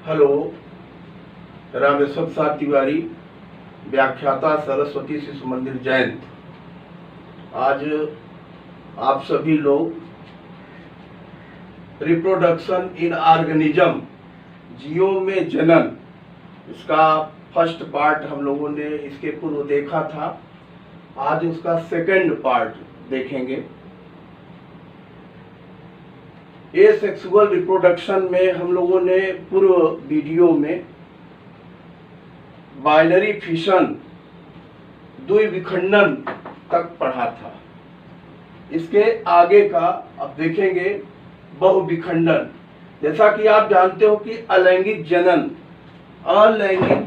Hello, Rameshwar Prasad Tiwari, व्याख्याता, सरस्वती शिशु मंदिर जयंत। आज आप सभी लोग रिप्रोडक्शन इन ऑर्गेनिज्म, जीवों में जनन, इसका फर्स्ट पार्ट हम लोगों ने इसके पूर्व देखा था। आज उसका सेकंड पार्ट देखेंगे। ये सेक्सुअल रिप्रोडक्शन में हम लोगों ने पूर्व वीडियो में बाइनरी फिशन, द्विविखंडन तक पढ़ा था। इसके आगे का अब देखेंगे बहुविखंडन। जैसा कि आप जानते हो कि अलैंगिक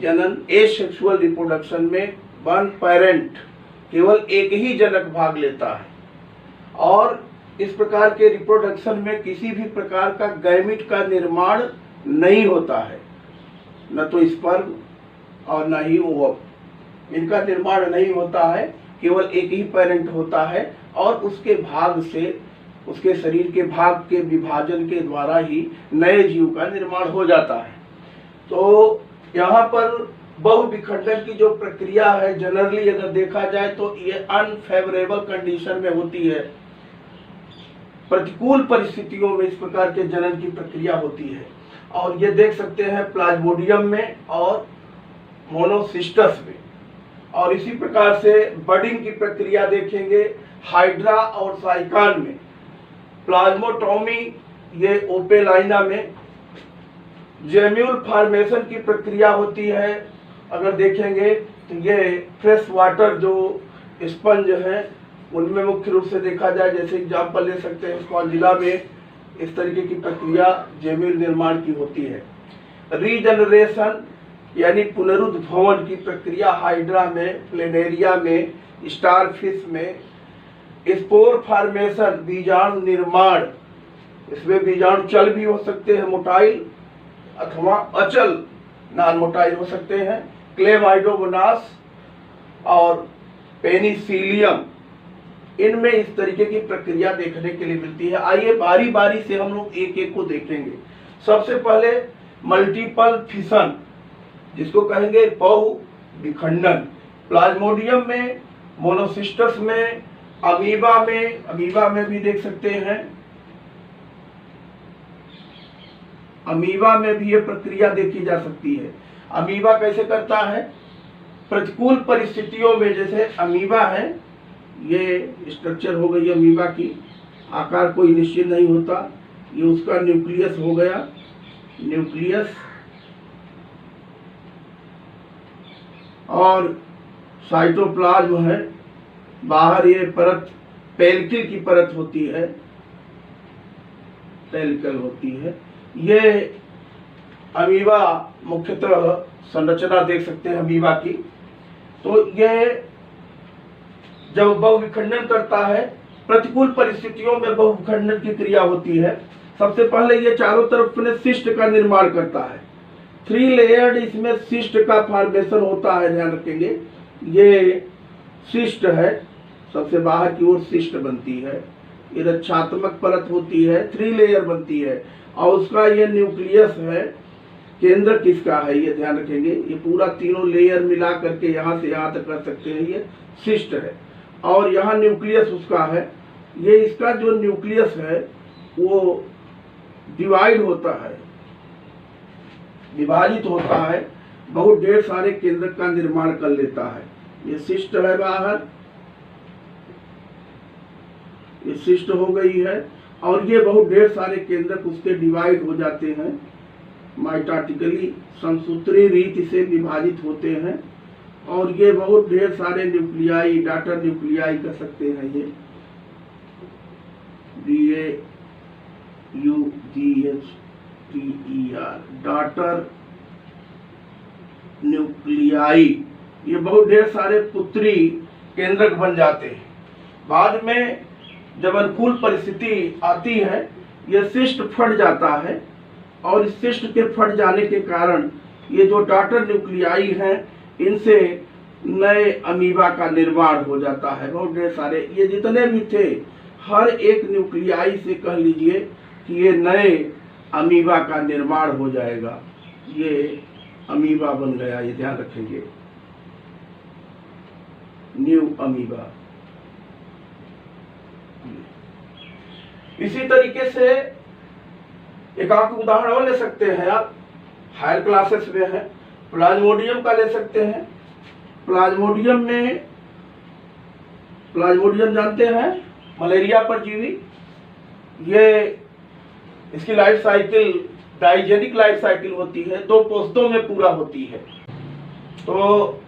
जनन एसेक्सुअल रिप्रोडक्शन में वन पेरेंट, केवल एक ही जनक भाग लेता है और इस प्रकार के रिप्रोडक्शन में किसी भी प्रकार का गैमिट का निर्माण नहीं होता है, न तो स्पर्म और न ही ओवम, इनका निर्माण नहीं होता है। केवल एक ही पेरेंट होता है और उसके भाग से, उसके शरीर के भाग के विभाजन के द्वारा ही नए जीव का निर्माण हो जाता है। तो यहाँ पर बहुविखंडन की जो प्रक्रिया है, जनरली अगर देखा जाए तो ये अनफेवरेबल कंडीशन में होती है। प्रतिकूल परिस्थितियों में इस प्रकार के जनन की प्रक्रिया होती है और ये देख सकते हैं प्लाज्मोडियम में और मोनोसिस्टस में। और इसी प्रकार से बडिंग की प्रक्रिया देखेंगे हाइड्रा और साइकान में। प्लाज्मोटोमी ये ओपेलाइना में। जेम्यूल फॉर्मेशन की प्रक्रिया होती है, अगर देखेंगे तो ये फ्रेश वाटर जो स्पंज है उनमें मुख्य रूप से देखा जाए, जैसे एग्जाम्पल ले सकते हैं स्पॉन्जिला में, इस तरीके की प्रक्रिया जेम्यूल निर्माण की होती है। रीजनरेशन यानी पुनरुद्भवन की प्रक्रिया हाइड्रा में, प्लेनेरिया में, स्टारफिश में। स्पोर फॉर्मेशन बीजाणु निर्माण, इसमें बीजाणु चल भी हो सकते हैं, मोटाइल अथवा अचल नॉन मोटाइल हो सकते हैं। क्लेमाइडोमोनास और पेनिसिलियम, इनमें इस तरीके की प्रक्रिया देखने के लिए मिलती है। आइए बारी बारी से हम लोग एक एक को देखेंगे। सबसे पहले मल्टीपल फिशन, जिसको कहेंगे बहुविखंडन। प्लाज्मोडियम में, मोनोसिस्टस में, अमीबा में भी देख सकते हैं। अमीबा में भी ये प्रक्रिया देखी जा सकती है। अमीबा कैसे करता है? प्रतिकूल परिस्थितियों में, जैसे अमीबा है, ये स्ट्रक्चर हो गई अमीबा की, आकार कोई निश्चित नहीं होता, ये उसका न्यूक्लियस हो गया, न्यूक्लियस, और साइटोप्लाज्म है, बाहर ये परत पेल्किल की परत होती है, पेल्किल होती है। ये अमीबा मुख्यतः संरचना देख सकते हैं अमीबा की। तो ये जब बहुविखंडन करता है, प्रतिकूल परिस्थितियों में बहुविखंडन की क्रिया होती है। सबसे पहले ये चारों तरफ में सिस्ट का निर्माण करता है। 3 लेयर्ड इसमें सिस्ट का फॉर्मेशन होता है, ध्यान रखेंगे। ये सिस्ट है, सबसे बाहर की ओर सिस्ट बनती है, ये रक्षात्मक परत होती है, 3 लेयर बनती है और उसका ये न्यूक्लियस है। केंद्र किसका है ये ध्यान रखेंगे, ये पूरा तीनों लेयर मिला करके यहाँ से यहाँ तक कर सकते हैं, ये सिस्ट है। और यहाँ न्यूक्लियस उसका है। ये इसका जो न्यूक्लियस है वो डिवाइड होता है, विभाजित होता है, बहुत ढेर सारे केंद्र का निर्माण कर लेता है। ये सिस्ट है बाहर, ये सिस्ट हो गई है और ये बहुत ढेर सारे केंद्रक उसके डिवाइड हो जाते हैं, माइटोटिकली समसूत्री रीति से विभाजित होते हैं और ये बहुत ढेर सारे न्यूक्लियाई, डॉटर न्यूक्लियाई कह सकते हैं, ये DAUGHTER, डॉटर न्यूक्लियाई, ये बहुत ढेर सारे पुत्री केंद्रक बन जाते हैं। बाद में जब अनुकूल परिस्थिति आती है, ये सिस्ट फट जाता है और इस सिस्ट के फट जाने के कारण ये जो डॉटर न्यूक्लियाई हैं, इनसे नए अमीबा का निर्माण हो जाता है। बहुत ढेर सारे, ये जितने भी थे, हर एक न्यूक्लियाई से कह लीजिए कि ये नए अमीबा का निर्माण हो जाएगा। ये अमीबा बन गया, ये ध्यान रखेंगे, न्यू अमीबा। इसी तरीके से एक आप उदाहरण और ले सकते हैं, आप हायर क्लासेस में है, प्लाज्मोडियम का ले सकते हैं। प्लाज्मोडियम में, प्लाज्मोडियम जानते हैं, मलेरिया परजीवी। ये इसकी life cycle digenic life cycle होती है, 2 पोस्तों में पूरा होती है। तो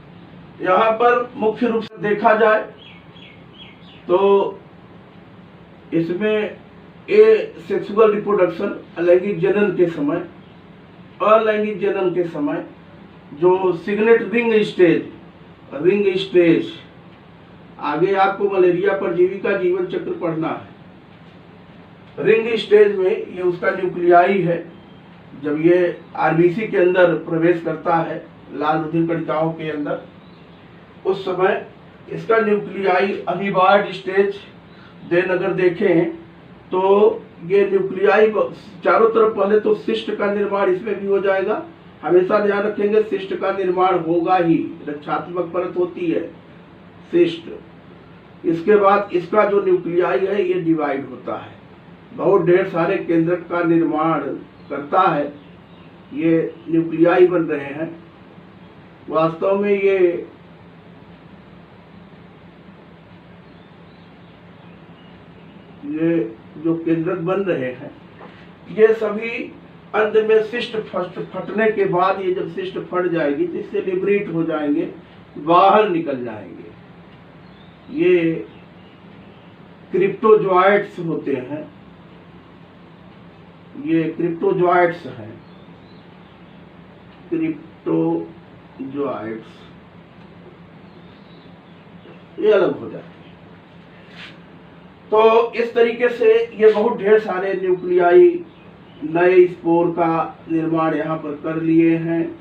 यहाँ पर मुख्य रूप से देखा जाए तो इसमें सेक्सुअल रिप्रोडक्शन अलैंगिक जनन के समय, अलैंगिक जनन के समय जो सिग्नेट रिंग स्टेज, आगे आपको मलेरिया परजीवी का जीवन चक्र पढ़ना है। रिंग स्टेज में ये उसका न्यूक्लियाई है, जब ये आरबीसी के अंदर प्रवेश करता है, लाल रुधिर कणिकाओं के अंदर, उस समय इसका न्यूक्लियाई अमीबाइड स्टेज। देन अगर देखें तो ये न्यूक्लियाई चारों तरफ, पहले तो सिस्ट का निर्माण इसमें भी हो जाएगा। हमेशा ध्यान रखेंगे सिस्ट का निर्माण होगा ही, रक्षात्मक परत होती है सिस्ट। इसके बाद इसका जो न्यूक्लियाई है ये डिवाइड होता है, बहुत ढेर सारे केंद्रक का निर्माण करता है, ये न्यूक्लियाई बन रहे हैं। वास्तव में ये जो केंद्रक बन रहे हैं ये सभी अंत में सिस्ट फटने के बाद, ये जब सिस्ट फट जाएगी तो इससे लिबरेट हो जाएंगे, बाहर निकल जाएंगे। ये क्रिप्टोजॉइट्स होते हैं, ये क्रिप्टोजॉइट्स हैं, क्रिप्टोजॉइट्स, ये अलग हो जाते हैं। तो इस तरीके से ये बहुत ढेर सारे न्यूक्लियाई नए स्पोर का निर्माण यहाँ पर कर लिए हैं,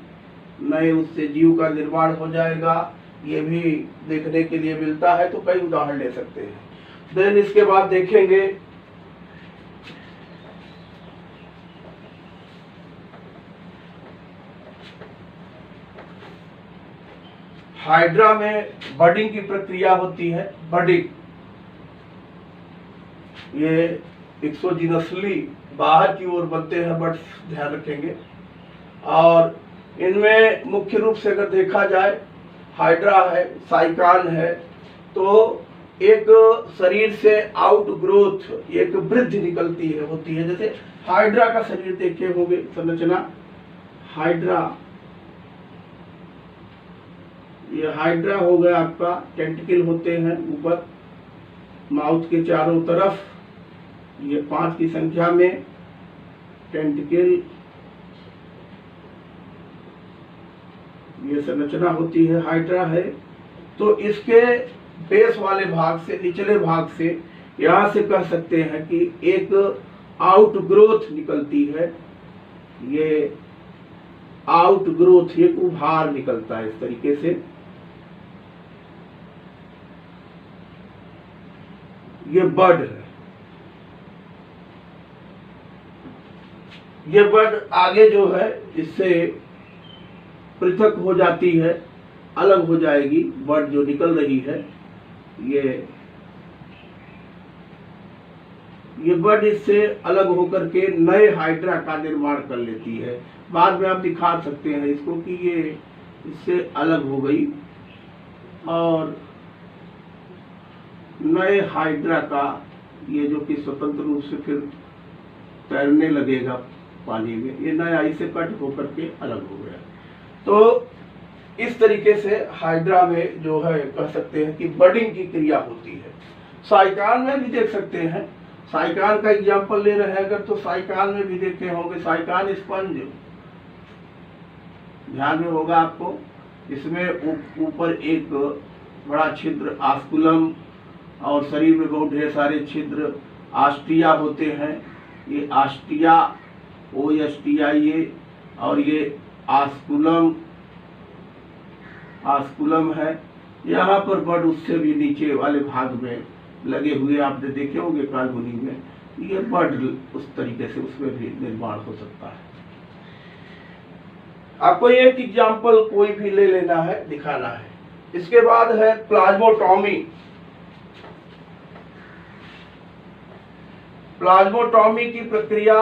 नए उससे जीव का निर्माण हो जाएगा, ये भी देखने के लिए मिलता है। तो कई उदाहरण ले सकते हैं। देन इसके बाद देखेंगे हाइड्रा में बडिंग की प्रक्रिया होती है। बडिंग ये एक्सोजीनसली बाहर की ओर बनते हैं बर्ड्स, ध्यान रखेंगे। और इनमें मुख्य रूप से अगर देखा जाए, हाइड्रा है, साइकान है, तो एक शरीर से आउट ग्रोथ, एक वृद्धि निकलती है, होती है। जैसे हाइड्रा का शरीर देखे होंगे संरचना, हाइड्रा, ये हाइड्रा हो गया आपका, टेंटिकल होते हैं ऊपर माउथ के चारों तरफ, ये 5 की संख्या में टेंटिकल, ये संरचना होती है, हाइड्रा है। तो इसके बेस वाले भाग से, निचले भाग से, यहां से कह सकते हैं कि एक आउट ग्रोथ निकलती है, ये आउट ग्रोथ, एक उभार निकलता है इस तरीके से। ये बर्ड है, ये बर्ड आगे जो है इससे पृथक हो जाती है, अलग हो जाएगी बर्ड जो निकल रही है। ये बर्ड इससे अलग होकर के नए हाइड्रा का निर्माण कर लेती है। बाद में आप दिखा सकते हैं इसको कि ये इससे अलग हो गई और नए हाइड्रा का, ये जो कि स्वतंत्र रूप से फिर तैरने लगेगा पानी में, ये नया इसे कट होकर के अलग हो गया। तो इस तरीके से हाइड्रा में जो है कह सकते हैं कि बडिंग की क्रिया होती है। साइकान में भी देख सकते हैं, साइकान का एग्जाम्पल ले रहे हैं अगर, तो साइकान में भी देखे होंगे, साइकान स्पंज, ध्यान में होगा आपको, इसमें ऊपर एक बड़ा छिद्र आस्कुलम और शरीर में बहुत ढेर सारे छिद्र आस्टिया होते हैं। ये आस्टिया, OSTIA, ये, और ये आस्कुलम है। यहाँ पर बर्ड उससे भी नीचे वाले भाग में लगे हुए आपने देखे होंगे कॉलोनी में, ये बर्ड उस तरीके से उसमें भी निर्माण हो सकता है। आपको एक एग्जाम्पल कोई भी ले लेना है, दिखाना है। इसके बाद है प्लाज्मोटॉमी। प्लाज्मोटॉमी की प्रक्रिया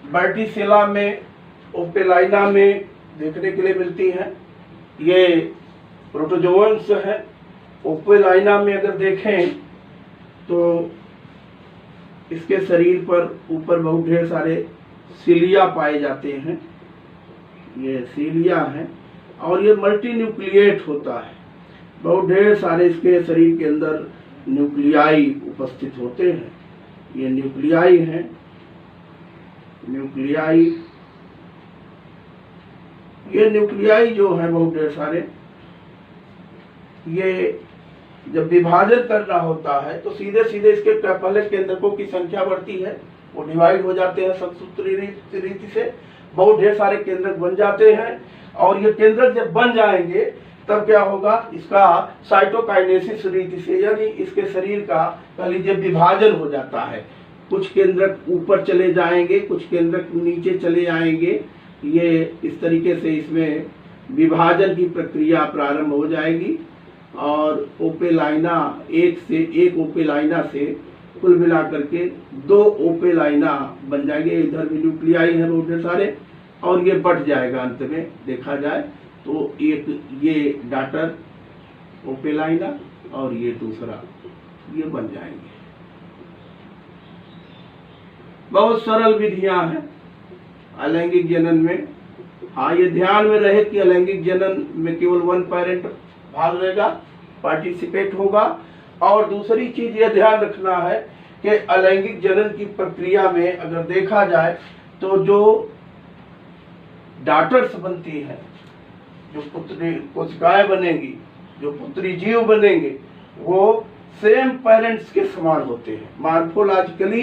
वर्टिसेला में, ओपेलाइना में देखने के लिए मिलती है। ये प्रोटोजोअन्स है। ओपेलाइना में अगर देखें तो इसके शरीर पर ऊपर बहुत ढेर सारे सिलिया पाए जाते हैं, ये सिलिया है, और ये मल्टी न्यूक्लिएट होता है। बहुत ढेर सारे इसके शरीर के अंदर न्यूक्लियाई उपस्थित होते हैं। ये न्यूक्लियाई हैं, न्यूक्लियाई, ये न्यूक्लियाई जो है बहुत ढेर सारे, ये जब विभाजन करना होता है तो सीधे सीधे इसके पहले केंद्रकों की संख्या बढ़ती है, वो डिवाइड हो जाते हैं समसूत्री रीति से, बहुत ढेर सारे केंद्रक बन जाते हैं। और ये केंद्रक जब बन जाएंगे तब क्या होगा, इसका साइटोकाइनेसिस रीति से, यानी इसके शरीर का कह लीजिए विभाजन हो जाता है। कुछ केंद्रक ऊपर चले जाएंगे, कुछ केंद्रक नीचे चले आएंगे। ये इस तरीके से इसमें विभाजन की प्रक्रिया प्रारंभ हो जाएगी और ओपेलाइना, एक ओपेलाइना से कुल मिलाकर के 2 ओपेलाइना बन जाएंगे। इधर भी न्यूक्लियाई है बहुत ढेर सारे, और ये बढ़ जाएगा अंत में देखा जाए तो एक ये डाटर ओपेलाइना और ये दूसरा, ये बन जाएंगे। बहुत सरल विधियां हैं अलैंगिक जनन में। हाँ, ये ध्यान में रहे कि अलैंगिक जनन में केवल 1 पेरेंट भाग लेगा, पार्टिसिपेट होगा। और दूसरी चीज ये ध्यान रखना है कि अलैंगिक जनन की प्रक्रिया में अगर देखा जाए तो जो डाटर्स बनती है, जो पुत्री कोशिकाएं बनेंगी, जो पुत्री जीव बनेंगे, वो सेम पेरेंट्स के समान होते हैं, मॉर्फोलॉजिकली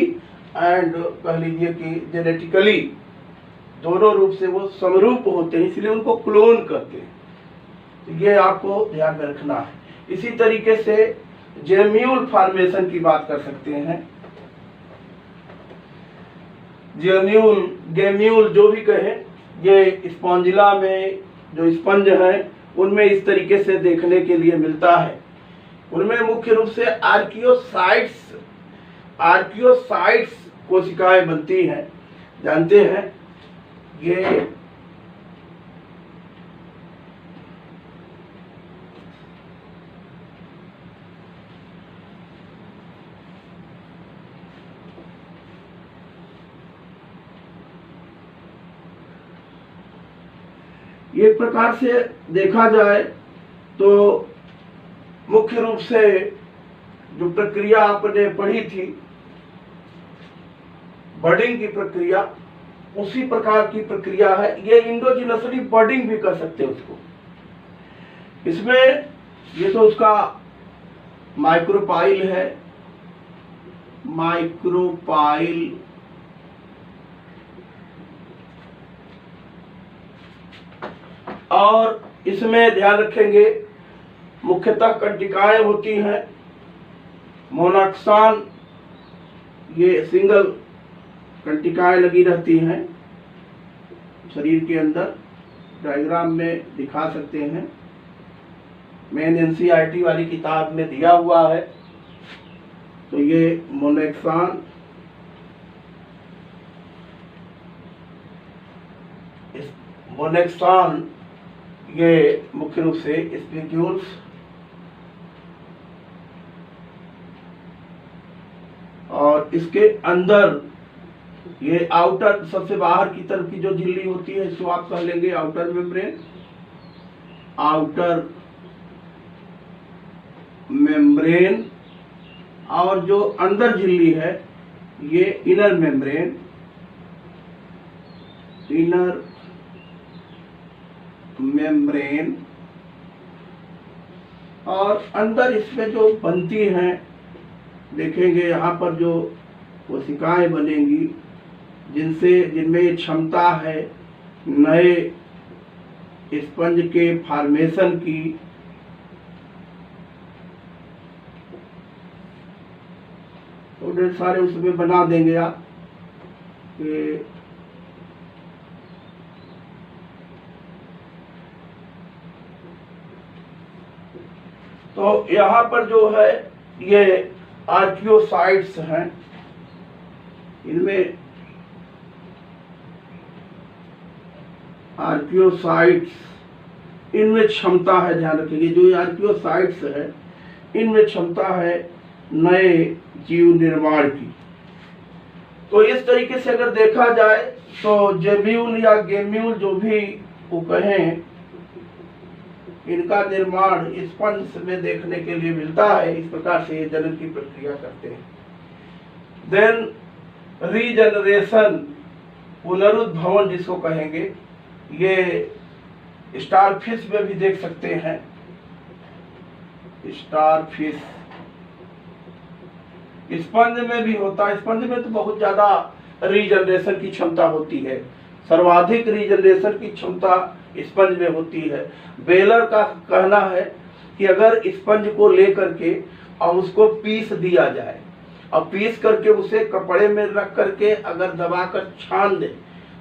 एंड कह लीजिए कि जेनेटिकली, दोनों रूप से वो समरूप होते हैं, इसलिए उनको क्लोन कहते हैं। ये आपको ध्यान में रखना है। इसी तरीके से जेम्यूल फॉर्मेशन की बात कर सकते हैं। जेम्यूल, गेम्यूल जो भी कहें, ये स्पॉन्जिला में जो स्पंज हैं उनमें इस तरीके से देखने के लिए मिलता है। उनमें मुख्य रूप से आर्कियोसाइट्स कोशिकाएं बनती हैं, जानते हैं। ये एक प्रकार से देखा जाए तो मुख्य रूप से जो प्रक्रिया आपने पढ़ी थी बर्डिंग की प्रक्रिया, उसी प्रकार की प्रक्रिया है। ये इंडोजिनसली बर्डिंग भी कर सकते हैं उसको। इसमें ये तो उसका माइक्रोपाइल है, माइक्रोपाइल, और इसमें ध्यान रखेंगे मुख्यतः कंटिकाएं होती हैं। मोनाक्सान, ये सिंगल कंटिकाएं लगी रहती हैं शरीर के अंदर, डायग्राम में दिखा सकते हैं। मेन एनसीईआरटी वाली किताब में दिया हुआ है। तो ये मोनाक्सान, मोनाक्सान ये मुख्य रूप से स्पिक्यूल्स, और इसके अंदर ये आउटर, सबसे बाहर की तरफ की जो झिल्ली होती है इसको आप कह लेंगे आउटर मेम्ब्रेन, आउटर मेम्ब्रेन, और जो अंदर झिल्ली है ये इनर मेम्ब्रेन, इनर मेम्ब्रेन। और अंदर इसमें जो बनती हैं, देखेंगे यहाँ पर जो कोशिकाएं बनेंगी जिनमें क्षमता है नए स्पंज के फॉर्मेशन की, तो ढेर सारे उसमें बना देंगे आप कि तो यहाँ पर जो है ये आर्कियोसाइट्स हैं, इनमें आर्कियोसाइट्स इनमें क्षमता है, ध्यान रखिए जो आर्कियोसाइट्स है इनमें क्षमता है नए जीव निर्माण की। तो इस तरीके से अगर देखा जाए तो जेम्यूल या गेम्यूल जो भी वो कहें, इनका निर्माण स्पंज में देखने के लिए मिलता है। इस प्रकार से ये जनन की प्रक्रिया करते हैं। देन रीजनरेशन, पुनरुद्भवन जिसको कहेंगे, ये स्टारफिश में भी देख सकते हैं। स्टारफिश स्पंज में भी होता है। स्पंज में तो बहुत ज्यादा रीजनरेशन की क्षमता होती है, सर्वाधिक रीजनरेशन की क्षमता स्पंज में होती है। बेलर का कहना है कि अगर स्पंज को लेकर के और उसको पीस दिया जाए और पीस करके उसे कपड़े में रख करके अगर दबाकर छान दे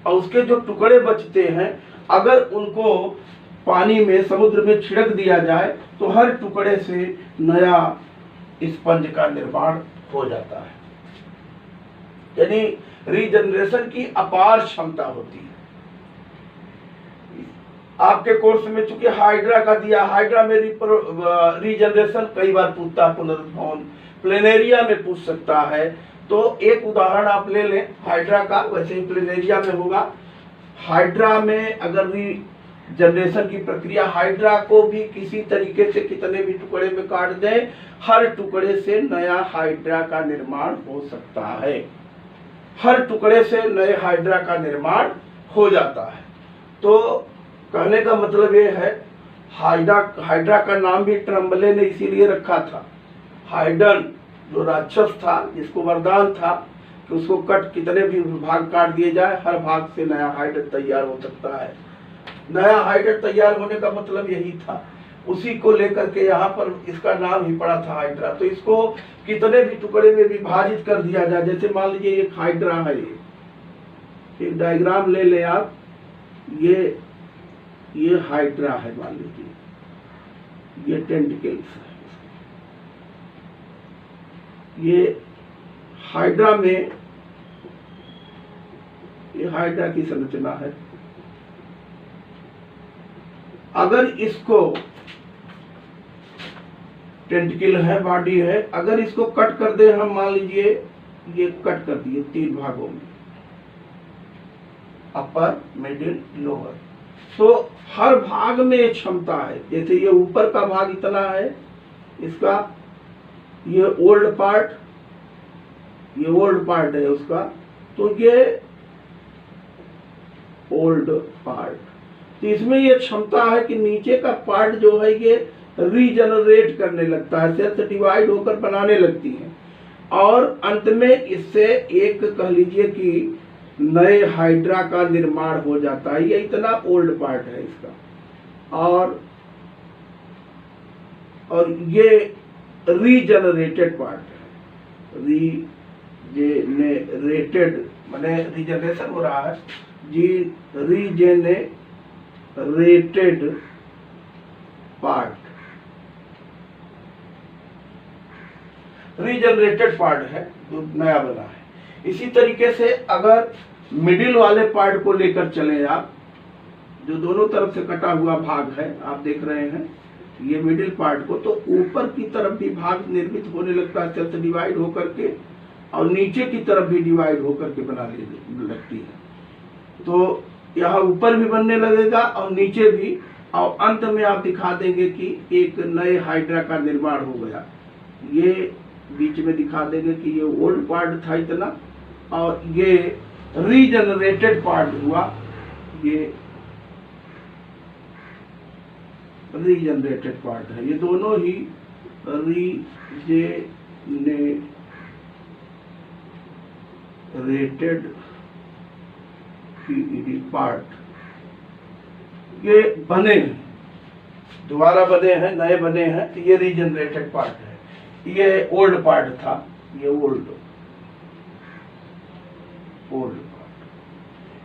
और उसके जो टुकड़े बचते हैं अगर उनको पानी में समुद्र में छिड़क दिया जाए तो हर टुकड़े से नया स्पंज का निर्माण हो जाता है। यानी रीजनरेशन की अपार क्षमता होती है। आपके कोर्स में चूंकि हाइड्रा का दिया, हाइड्रा में रीजनरेशन कई बार पूछता है, पुनरुद्भवन प्लेनेरिया में पूछ सकता है। तो एक उदाहरण आप ले लें हाइड्रा का, वैसे ही प्लेनेरिया में होगा। हाइड्रा में अगर रीजनरेशन की प्रक्रिया, हाइड्रा को भी किसी तरीके से कितने भी टुकड़े में काट दें, हर टुकड़े से नया हाइड्रा का निर्माण हो सकता है। हर टुकड़े से नए हाइड्रा का निर्माण हो जाता है। तो कहने का मतलब ये है, हाइड्रा का नाम भी ट्रम्बले ने इसीलिए रखा था। हाइडन जो राक्षस था, जिसको वरदान था कि उसको कितने भी भाग काट दिए जाए, हर भाग से नया हाइड्रा तैयार हो सकता है। नया हाइड्रा तैयार होने का मतलब यही था। उसी को लेकर के यहाँ पर इसका नाम ही पड़ा था हाइड्रा। तो इसको कितने भी टुकड़े में विभाजित कर दिया जाए, जैसे मान लीजिए एक हाइड्रा है, एक डायग्राम ले लें आप, ये हाइड्रा है, मान लीजिए ये टेंटिकल्स है। ये हाइड्रा में, ये हाइड्रा की संरचना है। अगर इसको, टेंटिकल है, बॉडी है, अगर इसको कट कर दे हम, मान लीजिए ये कट कर दिए 3 भागों में, अपर, मिडिल, लोअर, तो हर भाग में एक क्षमता है। जैसे ये ऊपर का भाग इतना है, इसका ये ओल्ड पार्ट, ये ओल्ड पार्ट है उसका, तो ये ओल्ड पार्ट, तो इसमें ये क्षमता है कि नीचे का पार्ट जो है ये रीजनरेट करने लगता है, सेल्स डिवाइड होकर बनाने लगती है और अंत में इससे एक कह लीजिए कि नए हाइड्रा का निर्माण हो जाता है। ये इतना ओल्ड पार्ट है इसका। और ये रीजनरेटेड पार्ट है। रीजनरेटेड माने रीजनरेशन हो रहा है, रीजनरेटेड पार्ट, रीजनरेटेड पार्ट है जो नया बना है। इसी तरीके से अगर मिडिल वाले पार्ट को लेकर चले आप, जो दोनों तरफ से कटा हुआ भाग है, आप देख रहे हैं ये मिडिल पार्ट को, तो ऊपर की तरफ भी भाग निर्मित होने लगता है सेल्स डिवाइड होकर के, और नीचे की तरफ भी डिवाइड होकर के बनाने लगती है। तो यहाँ ऊपर भी बनने लगेगा और नीचे भी, और अंत में आप दिखा देंगे कि एक नए हाइड्रा का निर्माण हो गया। ये बीच में दिखा देंगे कि ये ओल्ड पार्ट था इतना, और ये रीजनरेटेड पार्ट हुआ, ये रीजनरेटेड पार्ट है। ये दोनों ही रीजनरेटेड पार्ट ये बने हैं, दोबारा बने हैं, नए बने हैं, तो ये रीजनरेटेड पार्ट है। ये ओल्ड पार्ट था, ये ओल्ड पार्ट।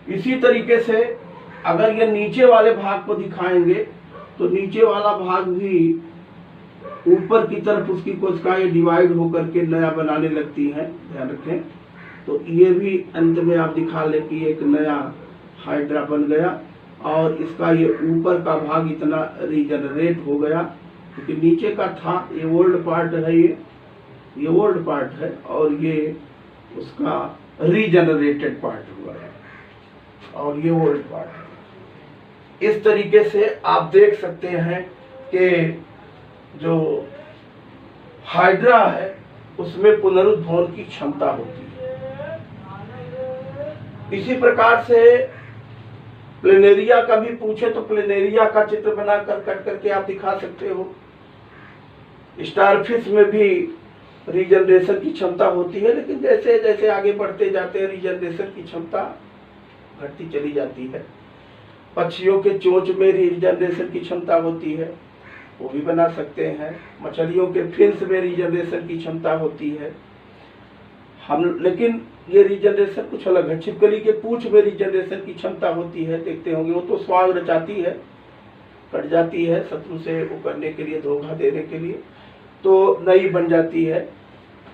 इसी तरीके से अगर ये नीचे वाले भाग को दिखाएंगे तो नीचे वाला भाग भी ऊपर की तरफ उसकी कोशिकाएं डिवाइड होकर के नया बनाने लगती हैं, ध्यान रखें। तो ये भी अंत में आप दिखा ले कि एक नया हाइड्रा बन गया और इसका ये ऊपर का भाग इतना रीजनरेट हो गया, क्योंकि नीचे का था, ये ओल्ड पार्ट है, ये ओल्ड पार्ट है और ये उसका रीजनरेटेड पार्ट हुआ है और ये ओल्ड पार्ट है। इस तरीके से आप देख सकते हैं कि जो हाइड्रा है उसमें पुनरुद्भवन की क्षमता होती है। इसी प्रकार से प्लेनेरिया का भी पूछे तो प्लेनेरिया का चित्र बनाकर कट करके आप दिखा सकते हो। स्टारफिश में भी रीजनरेशन की क्षमता होती है, लेकिन जैसे जैसे आगे बढ़ते जाते हैं रीजनरेशन की क्षमता घटती चली जाती है। पक्षियों के चोंच में रीजनरेशन की क्षमता होती है, वो भी बना सकते हैं। मछलियों के फिन्स में रीजनरेशन की क्षमता होती है। लेकिन ये रीजनरेशन कुछ अलग है। छिपकली के पूंछ में रीजनरेशन की क्षमता होती है, देखते होंगे, वो तो स्वाद रचाती है, कट जाती है शत्रु से वो करने के लिए, धोखा देने के लिए, तो नई बन जाती है।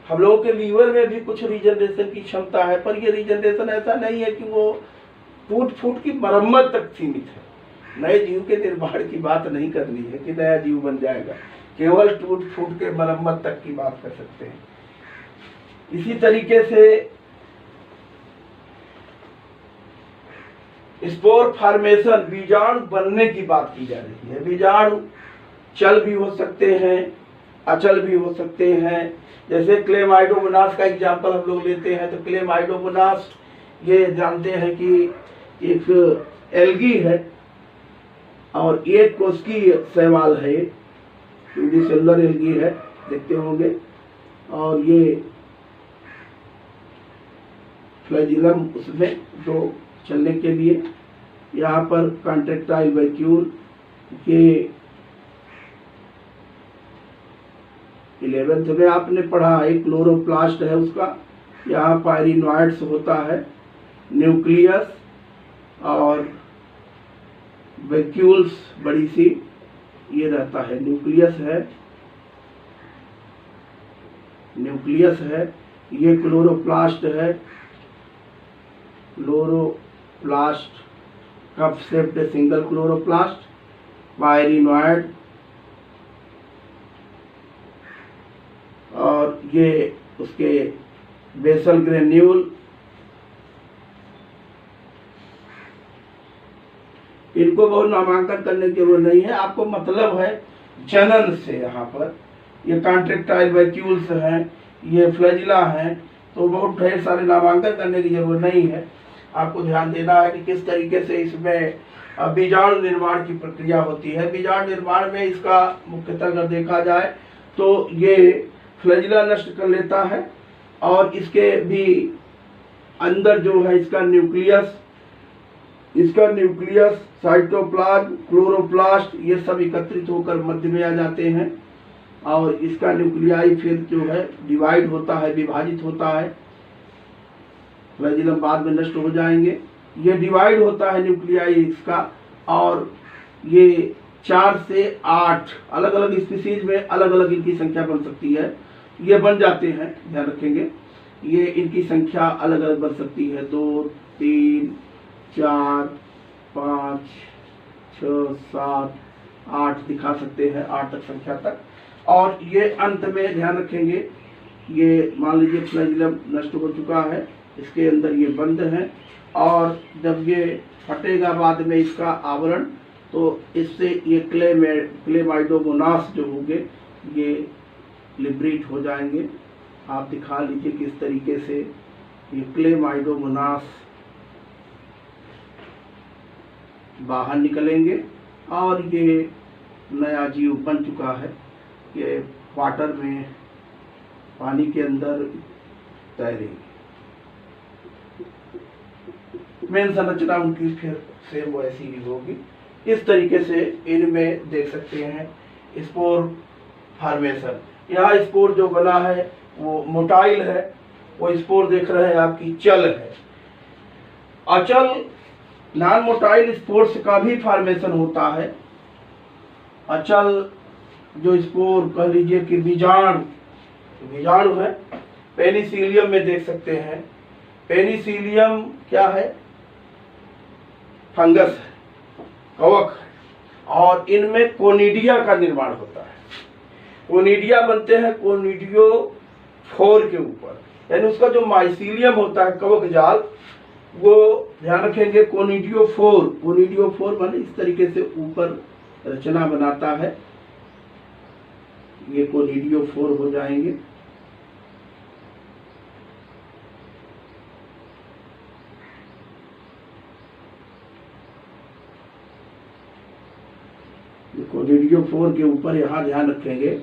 हम लोगों के लीवर में भी कुछ रीजनरेशन की क्षमता है, पर ये रीजनरेशन ऐसा नहीं है कि वो टूट फूट की मरम्मत तक सीमित है। नए जीव के निर्माण की बात नहीं करनी है कि नया जीव बन जाएगा, केवल टूट फूट के मरम्मत तक की बात कर सकते हैं। इसी तरीके से स्पोर फॉर्मेशन, बीजाणु बनने की बात की जा रही है। बीजाणु चल भी हो सकते हैं, अचल भी हो सकते हैं। जैसे क्लेमाइडोमोनास का एग्जाम्पल हम लोग लेते हैं, तो क्लेमाइडोमोनास ये जानते हैं कि एक एल्गी है और एक कोशिकीय शैवाल है, यूनिसेलुलर एल्गी है, देखते होंगे। और ये फ्लैजिलम उसमें जो चलने के लिए, यहाँ पर कॉन्ट्रैक्टाइल वैक्यूल, ये 11th में आपने पढ़ा है, क्लोरोप्लास्ट है उसका। यहाँ पायरिनॉइड्स होता है, न्यूक्लियस और वैक्यूल्स बड़ी सी ये रहता है, न्यूक्लियस है, ये क्लोरोप्लास्ट है। Chloroplast cup shaped single chloroplast, pyrenoid, और ये उसके बेसल ग्रेन्यूल। इनको बहुत नामांकन करने की जरूरत नहीं है, आपको मतलब है जनन से। यहाँ पर ये कॉन्ट्रैक्टाइल वैक्यूल्स हैं, ये फ्लैजिला हैं, तो बहुत ढेर सारे नामांकन करने की जरूरत नहीं है। आपको ध्यान देना है कि किस तरीके से इसमें बीजाणु निर्माण की प्रक्रिया होती है। बीजाणु निर्माण में इसका मुख्यतः अगर देखा जाए तो ये फ्लैजिला नष्ट कर लेता है और इसके भी अंदर जो है इसका न्यूक्लियस, साइटोप्लाज्म, क्लोरोप्लास्ट, ये सब एकत्रित होकर मध्य में आ जाते हैं और इसका न्यूक्लियाई फिर जो है डिवाइड होता है, विभाजित होता है। फ्लैजिलम बाद में नष्ट हो जाएंगे। ये डिवाइड होता है न्यूक्लियाई इसका, और ये 4 से 8 अलग अलग स्पीसीज में अलग अलग इनकी संख्या बन सकती है। ये बन जाते हैं, ध्यान रखेंगे, ये इनकी संख्या अलग अलग बन सकती है, 2, 3, 4, 5, 6, 7, 8 दिखा सकते हैं, 8 तक संख्या तक। और ये अंत में ध्यान रखेंगे, ये मान लीजिए फ्लैजिलम नष्ट हो चुका है, इसके अंदर ये बंद है, और जब ये फटेगा बाद में इसका आवरण, तो इससे ये क्लेमाइडोमोनास जो होंगे ये लिब्रेट हो जाएंगे। आप दिखा लीजिए किस तरीके से ये क्लेमाइडोमोनास बाहर निकलेंगे और ये नया जीव बन चुका है। ये वाटर में, पानी के अंदर तैरेंगे। मेन संरचना उनकी फिर सेम वैसी ही होगी। इस तरीके से इनमें देख सकते हैं स्पोर फॉर्मेशन। यहाँ स्पोर जो बना है वो मोटाइल है, वो स्पोर देख रहे हैं आपकी चल है। अचल नॉन मोटाइल स्पोर्स का भी फॉर्मेशन होता है। अचल जो स्पोर कह लीजिए कि बीजाणु है, पेनिसिलियम में देख सकते हैं। पेनिसिलियम क्या है? फंगस है, कवक है, और इनमें कोनिडिया का निर्माण होता है। कोनिडिया बनते हैं कोनिडियोफोर के ऊपर, यानी उसका जो माइसीलियम होता है कवक जाल, वो ध्यान रखेंगे कोनिडियोफोर माने इस तरीके से ऊपर रचना बनाता है। ये कोनिडियोफोर हो जाएंगे। कोनिडियोफोर के ऊपर यहां ध्यान रखेंगे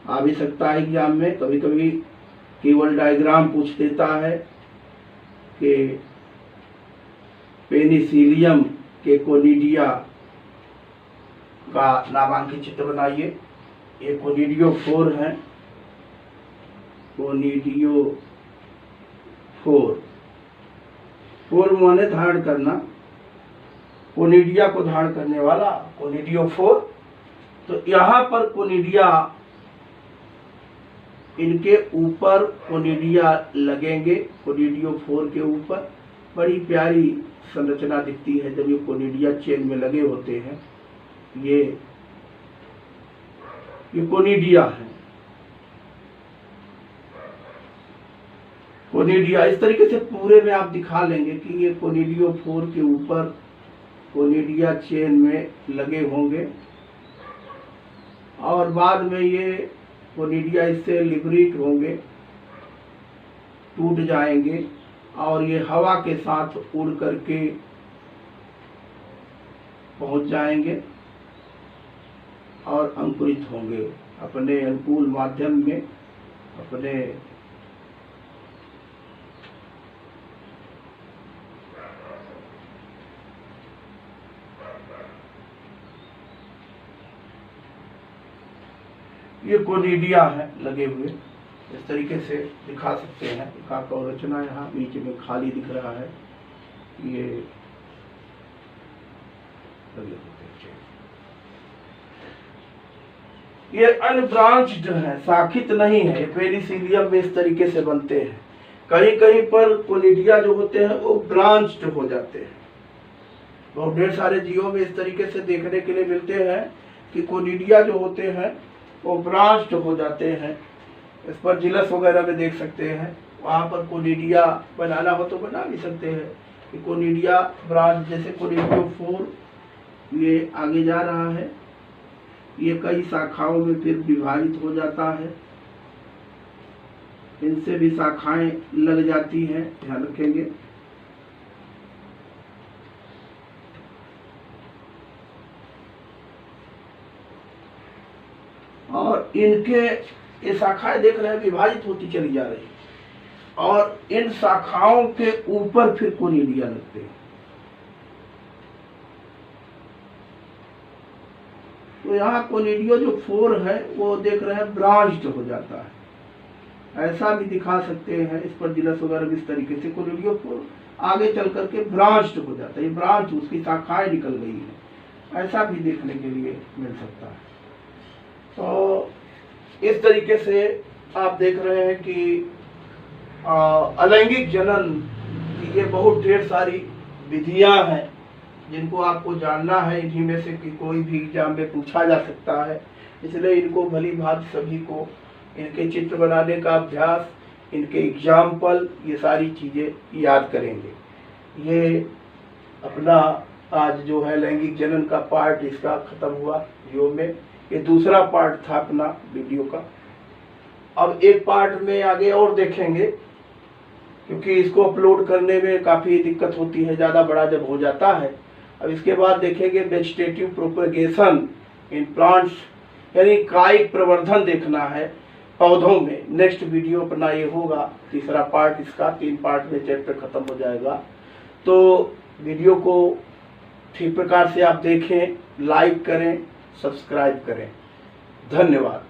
आ भी सकता है एग्जाम में, कभी कभी केवल डायग्राम पूछ देता है कि पेनिसिलियम के कोनिडिया का नामांकित चित्र बनाइए। ये कोनिडियोफोर है, फोर माने धारण करना, कोनिडिया को धारण करने वाला कोनिडियोफोर। तो यहाँ पर कोनिडिया, इनके ऊपर कोनिडिया लगेंगे, कोनिडियोफोर के ऊपर। बड़ी प्यारी संरचना दिखती है जब ये कोनिडिया चेन में लगे होते हैं। ये कोनिडिया है। कोनिडिया इस तरीके से पूरे में आप दिखा लेंगे कि ये कोनिडियोफोर के ऊपर कोनिडिया चेन में लगे होंगे, और बाद में ये कोनिडिया इससे लिबरेट होंगे, टूट जाएंगे, और ये हवा के साथ उड़ करके पहुंच जाएंगे और अंकुरित होंगे अपने अनुकूल माध्यम में, अपने ये कोनिडिया है लगे हुए। इस तरीके से दिखा सकते हैं। एकाक और रचना यहाँ बीच में खाली दिख रहा है, ये लगे होते हैं। ये अनब्रांच्ड है, शाखित नहीं है। पेनिसिलियम में इस तरीके से बनते हैं। कहीं कहीं पर कोनिडिया जो होते हैं वो ब्रांच्ड हो जाते हैं। बहुत ढेर सारे जीवों में इस तरीके से देखने के लिए मिलते हैं कि कोनिडिया जो होते हैं वो ब्रांच्ड हो जाते हैं। इस पर जिलस वगैरह में देख सकते हैं, वहाँ पर कोनिडिया बनाना हो तो बना भी सकते हैं कि कोनिडिया ब्रांच, जैसे कोनिडियोफोर ये आगे जा रहा है, ये कई शाखाओं में फिर विभाजित हो जाता है, इनसे भी शाखाएं लग जाती हैं, ध्यान रखेंगे। और इनके ये शाखाएं देख रहे हैं विभाजित होती चली जा रही, और इन शाखाओं के ऊपर फिर कोनिडिया लगते हैं। तो यहाँ कोनिडियो जो फोर है वो देख रहे हैं ब्रांच्ड हो जाता है, ऐसा भी दिखा सकते हैं। इस पर जिलस वगैरह इस तरीके से कोनिडियो फोर आगे चल करके ब्रांच्ड हो जाता है, ब्रांच उसकी शाखाएं निकल गई है, ऐसा भी देखने के लिए मिल सकता है। तो इस तरीके से आप देख रहे हैं कि अलैंगिक जनन की ये बहुत ढेर सारी विधियां हैं जिनको आपको जानना है। इन्हीं में से कि कोई भी एग्जाम में पूछा जा सकता है, इसलिए इनको भली भांति सभी को इनके चित्र बनाने का अभ्यास, इनके एग्जाम्पल, ये सारी चीज़ें याद करेंगे। ये अपना आज जो है लैंगिक जनन का पार्ट इसका ख़त्म हुआ वीडियो में। ये दूसरा पार्ट था अपना वीडियो का। अब एक पार्ट में आगे और देखेंगे, क्योंकि इसको अपलोड करने में काफ़ी दिक्कत होती है, ज़्यादा बड़ा जब हो जाता है। अब इसके बाद देखेंगे वेजिटेटिव प्रोपेगेशन इन प्लांट्स, यानी कायिक प्रवर्धन देखना है पौधों में। नेक्स्ट वीडियो अपना ये होगा, तीसरा पार्ट इसका। 3 पार्ट में चैप्टर खत्म हो जाएगा। तो वीडियो को ठीक प्रकार से आप देखें, लाइक करें, सब्सक्राइब करें। धन्यवाद।